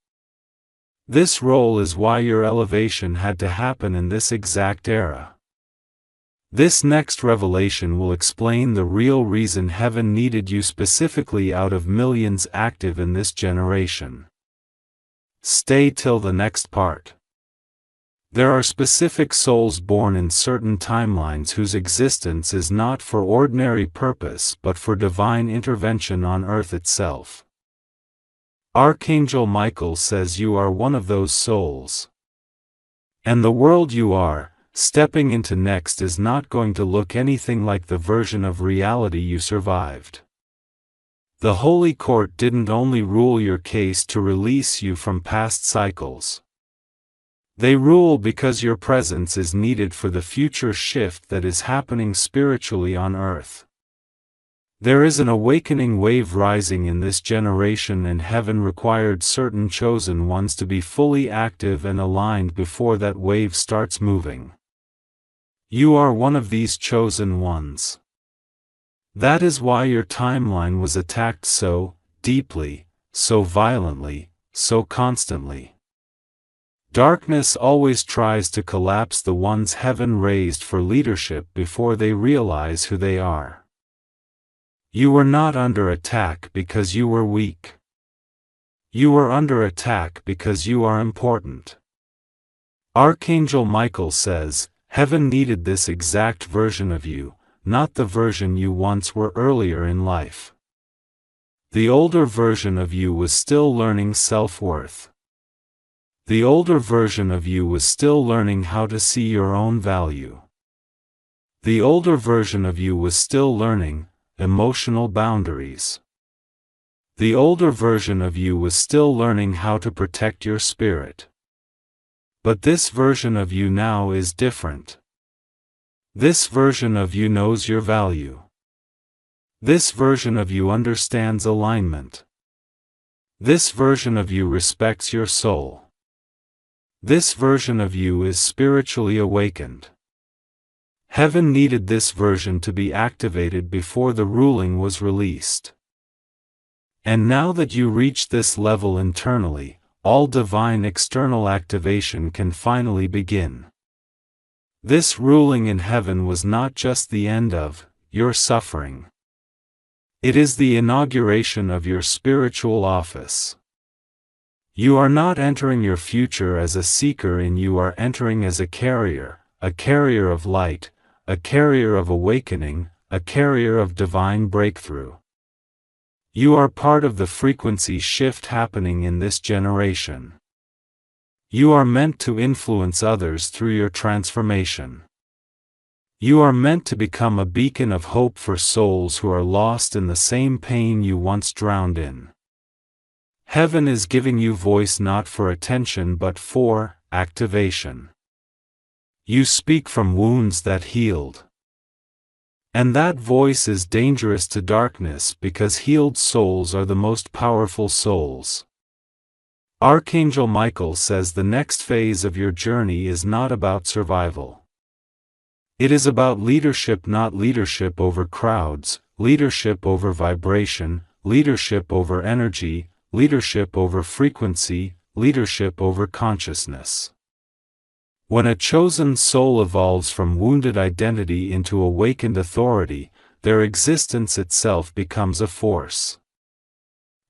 This role is why your elevation had to happen in this exact era. This next revelation will explain the real reason heaven needed you specifically out of millions active in this generation. Stay till the next part. There are specific souls born in certain timelines whose existence is not for ordinary purpose but for divine intervention on earth itself. Archangel Michael says you are one of those souls. And the world you are stepping into next is not going to look anything like the version of reality you survived. The Holy Court didn't only rule your case to release you from past cycles. They rule because your presence is needed for the future shift that is happening spiritually on earth. There is an awakening wave rising in this generation, and heaven required certain chosen ones to be fully active and aligned before that wave starts moving. You are one of these chosen ones. That is why your timeline was attacked so deeply, so violently, so constantly. Darkness always tries to collapse the ones heaven raised for leadership before they realize who they are. You were not under attack because you were weak. You were under attack because you are important. Archangel Michael says, heaven needed this exact version of you, not the version you once were earlier in life. The older version of you was still learning self-worth. The older version of you was still learning how to see your own value. The older version of you was still learning emotional boundaries. The older version of you was still learning how to protect your spirit. But this version of you now is different. This version of you knows your value. This version of you understands alignment. This version of you respects your soul. This version of you is spiritually awakened. Heaven needed this version to be activated before the ruling was released. And now that you reach this level internally, all divine external activation can finally begin. This ruling in heaven was not just the end of your suffering. It is the inauguration of your spiritual office. You are not entering your future as a seeker, and you are entering as a carrier of light, a carrier of awakening, a carrier of divine breakthrough. You are part of the frequency shift happening in this generation. You are meant to influence others through your transformation. You are meant to become a beacon of hope for souls who are lost in the same pain you once drowned in. Heaven is giving you voice not for attention but for activation. You speak from wounds that healed. And that voice is dangerous to darkness because healed souls are the most powerful souls. Archangel Michael says the next phase of your journey is not about survival. It is about leadership, not leadership over crowds, leadership over vibration, leadership over energy, leadership over frequency, leadership over consciousness. When a chosen soul evolves from wounded identity into awakened authority, their existence itself becomes a force.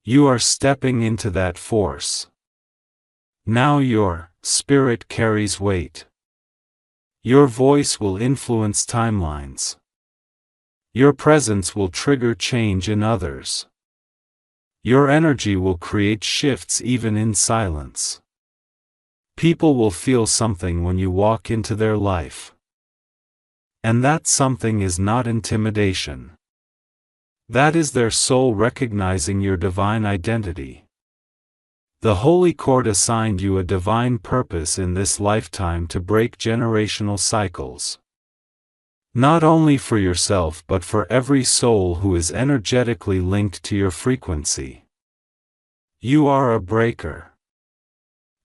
You are stepping into that force. Now your spirit carries weight. Your voice will influence timelines. Your presence will trigger change in others. Your energy will create shifts even in silence. People will feel something when you walk into their life. And that something is not intimidation. That is their soul recognizing your divine identity. The Holy Court assigned you a divine purpose in this lifetime to break generational cycles. Not only for yourself but for every soul who is energetically linked to your frequency. You are a breaker.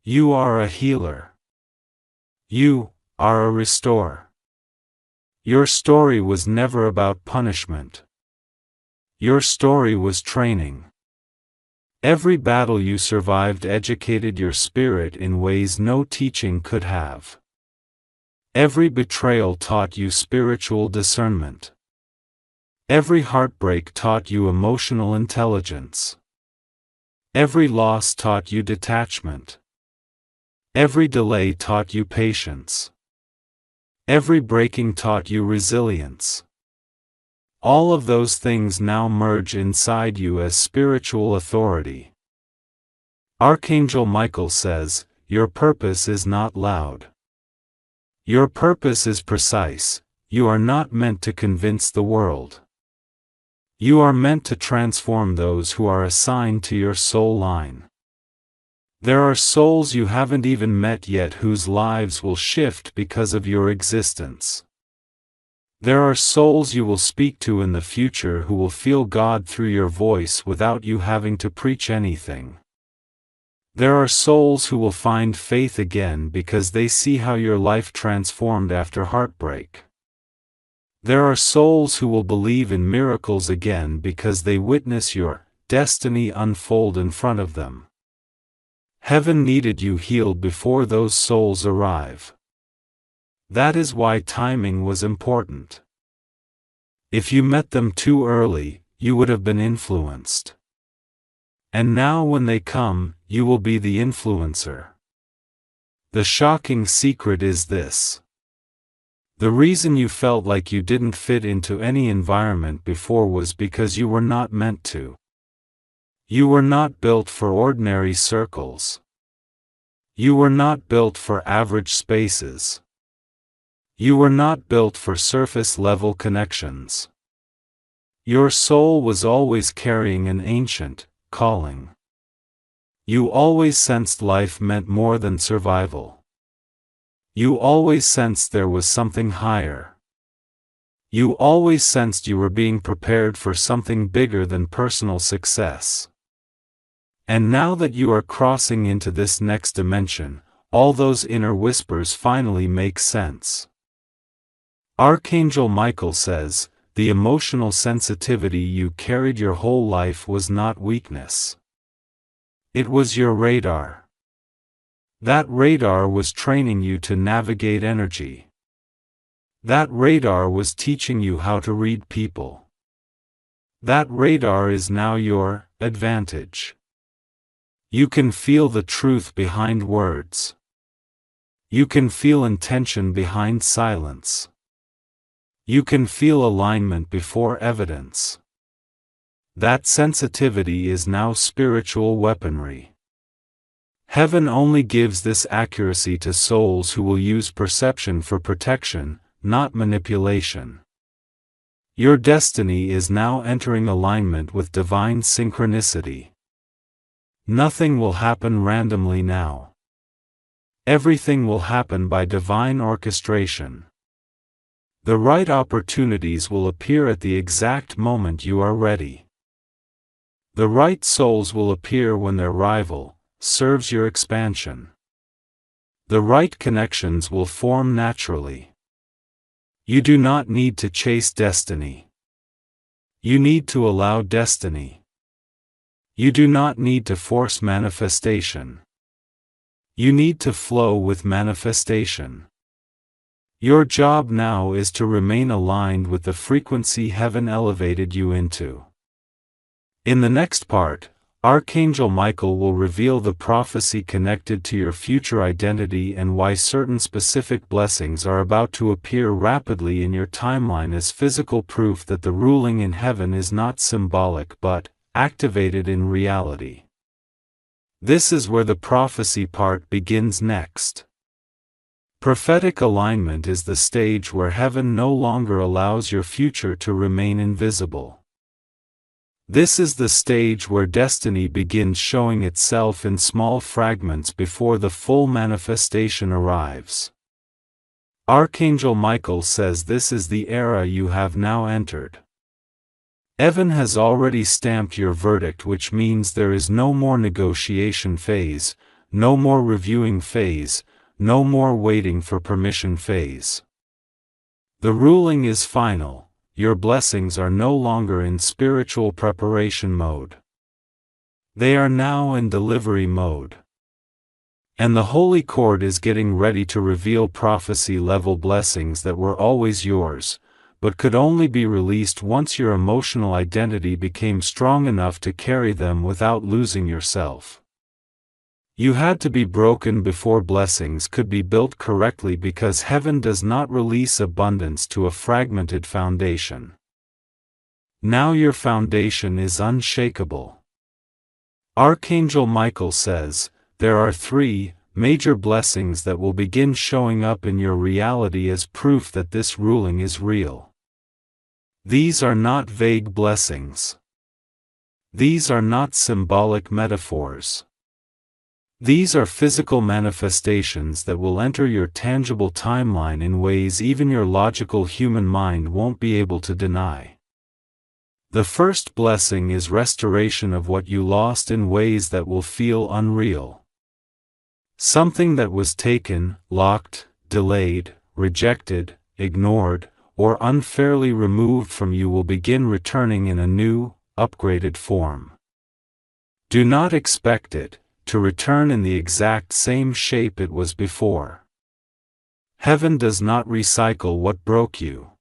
You are a healer. You are a restorer. Your story was never about punishment. Your story was training. Every battle you survived educated your spirit in ways no teaching could have. Every betrayal taught you spiritual discernment. Every heartbreak taught you emotional intelligence. Every loss taught you detachment. Every delay taught you patience. Every breaking taught you resilience. All of those things now merge inside you as spiritual authority. Archangel Michael says, your purpose is not loud. Your purpose is precise. You are not meant to convince the world. You are meant to transform those who are assigned to your soul line. There are souls you haven't even met yet whose lives will shift because of your existence. There are souls you will speak to in the future who will feel God through your voice without you having to preach anything. There are souls who will find faith again because they see how your life transformed after heartbreak. There are souls who will believe in miracles again because they witness your destiny unfold in front of them. Heaven needed you healed before those souls arrive. That is why timing was important. If you met them too early, you would have been influenced. And now when they come, you will be the influencer. The shocking secret is this. The reason you felt like you didn't fit into any environment before was because you were not meant to. You were not built for ordinary circles. You were not built for average spaces. You were not built for surface-level connections. Your soul was always carrying an ancient calling. You always sensed life meant more than survival. You always sensed there was something higher. You always sensed you were being prepared for something bigger than personal success. And now that you are crossing into this next dimension, all those inner whispers finally make sense. Archangel Michael says, the emotional sensitivity you carried your whole life was not weakness. It was your radar. That radar was training you to navigate energy. That radar was teaching you how to read people. That radar is now your advantage. You can feel the truth behind words. You can feel intention behind silence. You can feel alignment before evidence. That sensitivity is now spiritual weaponry. Heaven only gives this accuracy to souls who will use perception for protection, not manipulation. Your destiny is now entering alignment with divine synchronicity. Nothing will happen randomly now. Everything will happen by divine orchestration. The right opportunities will appear at the exact moment you are ready. The right souls will appear when their arrival serves your expansion. The right connections will form naturally. You do not need to chase destiny. You need to allow destiny. You do not need to force manifestation. You need to flow with manifestation. Your job now is to remain aligned with the frequency heaven elevated you into. In the next part, Archangel Michael will reveal the prophecy connected to your future identity and why certain specific blessings are about to appear rapidly in your timeline as physical proof that the ruling in heaven is not symbolic but activated in reality. This is where the prophecy part begins next. Prophetic alignment is the stage where heaven no longer allows your future to remain invisible. This is the stage where destiny begins showing itself in small fragments before the full manifestation arrives. Archangel Michael says this is the era you have now entered. Heaven has already stamped your verdict, which means there is no more negotiation phase, no more reviewing phase, no more waiting for permission phase. The ruling is final. Your blessings are no longer in spiritual preparation mode. They are now in delivery mode. And the Holy Court is getting ready to reveal prophecy-level blessings that were always yours, but could only be released once your emotional identity became strong enough to carry them without losing yourself. You had to be broken before blessings could be built correctly, because heaven does not release abundance to a fragmented foundation. Now your foundation is unshakable. Archangel Michael says, there are 3 major blessings that will begin showing up in your reality as proof that this ruling is real. These are not vague blessings. These are not symbolic metaphors. These are physical manifestations that will enter your tangible timeline in ways even your logical human mind won't be able to deny. The first blessing is restoration of what you lost in ways that will feel unreal. Something that was taken, locked, delayed, rejected, ignored, or unfairly removed from you will begin returning in a new, upgraded form. Do not expect it to return in the exact same shape it was before. Heaven does not recycle what broke you.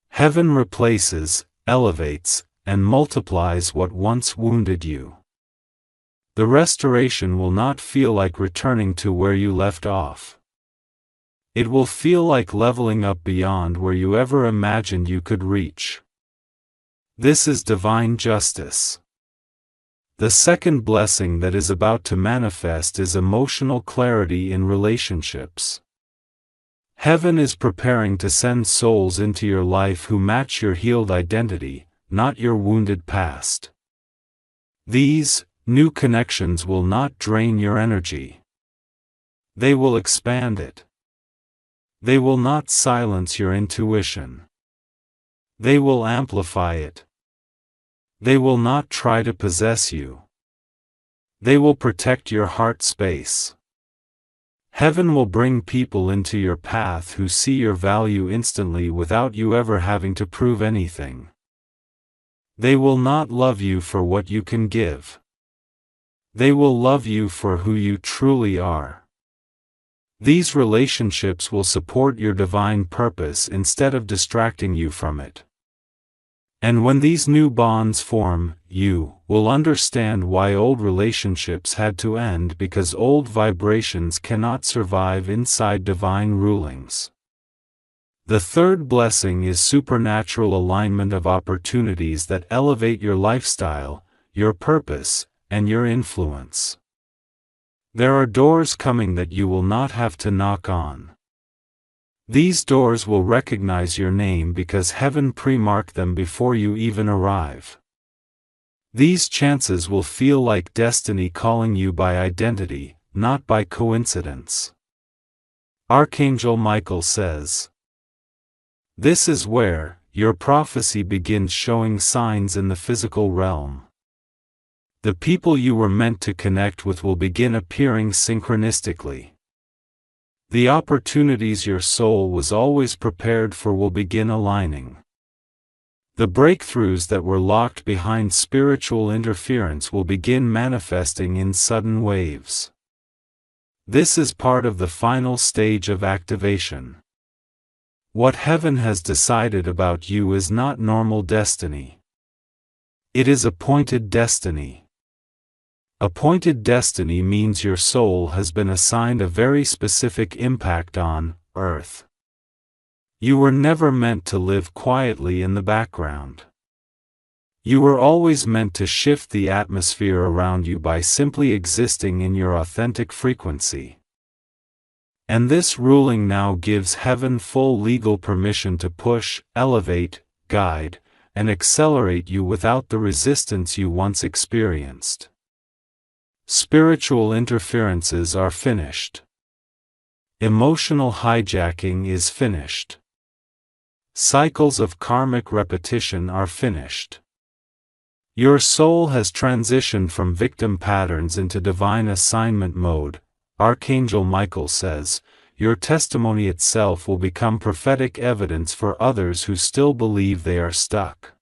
Heaven replaces, elevates, and multiplies what once wounded you. The restoration will not feel like returning to where you left off. It will feel like leveling up beyond where you ever imagined you could reach. This is divine justice. The second blessing that is about to manifest is emotional clarity in relationships. Heaven is preparing to send souls into your life who match your healed identity, not your wounded past. These new connections will not drain your energy. They will expand it. They will not silence your intuition. They will amplify it. They will not try to possess you. They will protect your heart space. Heaven will bring people into your path who see your value instantly without you ever having to prove anything. They will not love you for what you can give. They will love you for who you truly are. These relationships will support your divine purpose instead of distracting you from it. And when these new bonds form, you will understand why old relationships had to end, because old vibrations cannot survive inside divine rulings. The third blessing is supernatural alignment of opportunities that elevate your lifestyle, your purpose, and your influence. There are doors coming that you will not have to knock on. These doors will recognize your name because heaven pre-marked them before you even arrive. These chances will feel like destiny calling you by identity, not by coincidence. Archangel Michael says, this is where your prophecy begins showing signs in the physical realm. The people you were meant to connect with will begin appearing synchronistically. The opportunities your soul was always prepared for will begin aligning. The breakthroughs that were locked behind spiritual interference will begin manifesting in sudden waves. This is part of the final stage of activation. What heaven has decided about you is not normal destiny. It is appointed destiny. Appointed destiny means your soul has been assigned a very specific impact on Earth. You were never meant to live quietly in the background. You were always meant to shift the atmosphere around you by simply existing in your authentic frequency. And this ruling now gives heaven full legal permission to push, elevate, guide, and accelerate you without the resistance you once experienced. Spiritual interferences are finished. Emotional hijacking is finished. Cycles of karmic repetition are finished. Your soul has transitioned from victim patterns into divine assignment mode. Archangel Michael says, your testimony itself will become prophetic evidence for others who still believe they are stuck.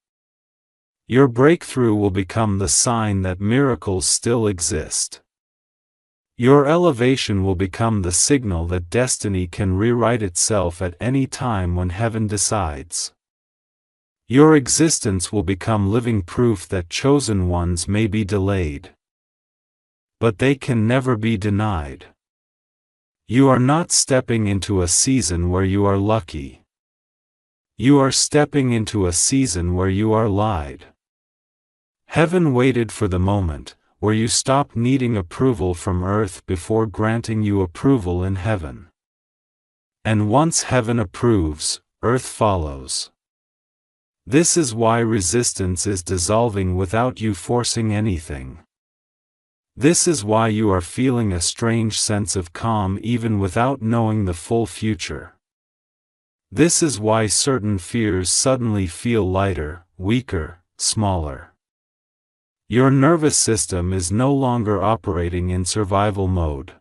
Your breakthrough will become the sign that miracles still exist. Your elevation will become the signal that destiny can rewrite itself at any time when heaven decides. Your existence will become living proof that chosen ones may be delayed, but they can never be denied. You are not stepping into a season where you are lucky. You are stepping into a season where you are lied. Heaven waited for the moment where you stop needing approval from earth before granting you approval in heaven. And once heaven approves, earth follows. This is why resistance is dissolving without you forcing anything. This is why you are feeling a strange sense of calm even without knowing the full future. This is why certain fears suddenly feel lighter, weaker, smaller. Your nervous system is no longer operating in survival mode.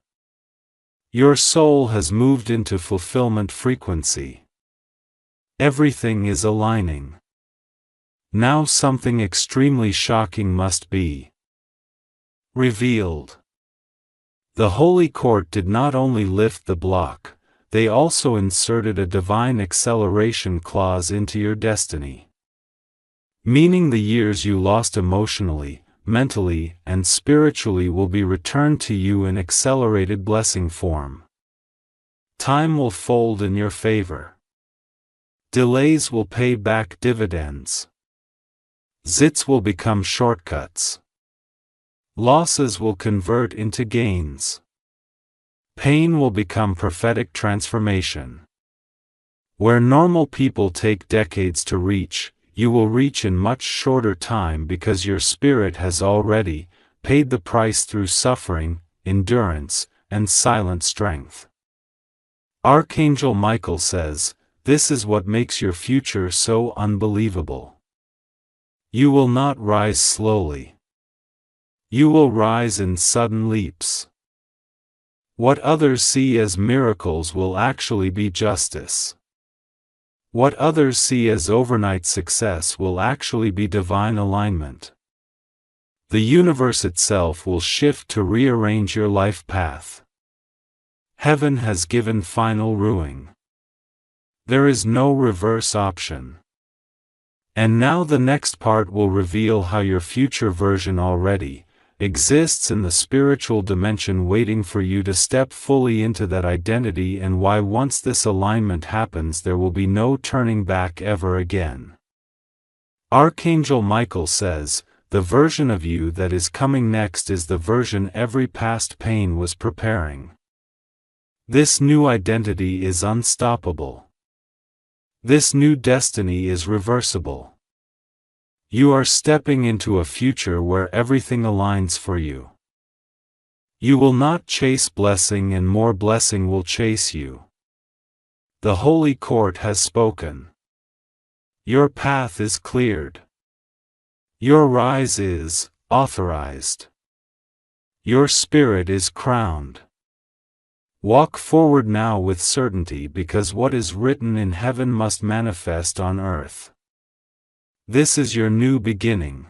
Your soul has moved into fulfillment frequency. Everything is aligning. Now something extremely shocking must be revealed. The Holy Court did not only lift the block, they also inserted a divine acceleration clause into your destiny. Meaning the years you lost emotionally, mentally, and spiritually will be returned to you in accelerated blessing form. Time will fold in your favor. Delays will pay back dividends. Zits will become shortcuts. Losses will convert into gains. Pain will become prophetic transformation. Where normal people take decades to reach, you will reach in much shorter time because your spirit has already paid the price through suffering, endurance, and silent strength. Archangel Michael says, this is what makes your future so unbelievable. You will not rise slowly. You will rise in sudden leaps. What others see as miracles will actually be justice. What others see as overnight success will actually be divine alignment. The universe itself will shift to rearrange your life path. Heaven has given final ruling. There is no reverse option. And now the next part will reveal how your future version already exists in the spiritual dimension waiting for you to step fully into that identity, and why once this alignment happens there will be no turning back ever again. Archangel Michael says, the version of you that is coming next is the version every past pain was preparing. This new identity is unstoppable. This new destiny is reversible. You are stepping into a future where everything aligns for you. You will not chase blessing, and more blessing will chase you. The Holy Court has spoken. Your path is cleared. Your rise is authorized. Your spirit is crowned. Walk forward now with certainty, because what is written in heaven must manifest on earth. This is your new beginning.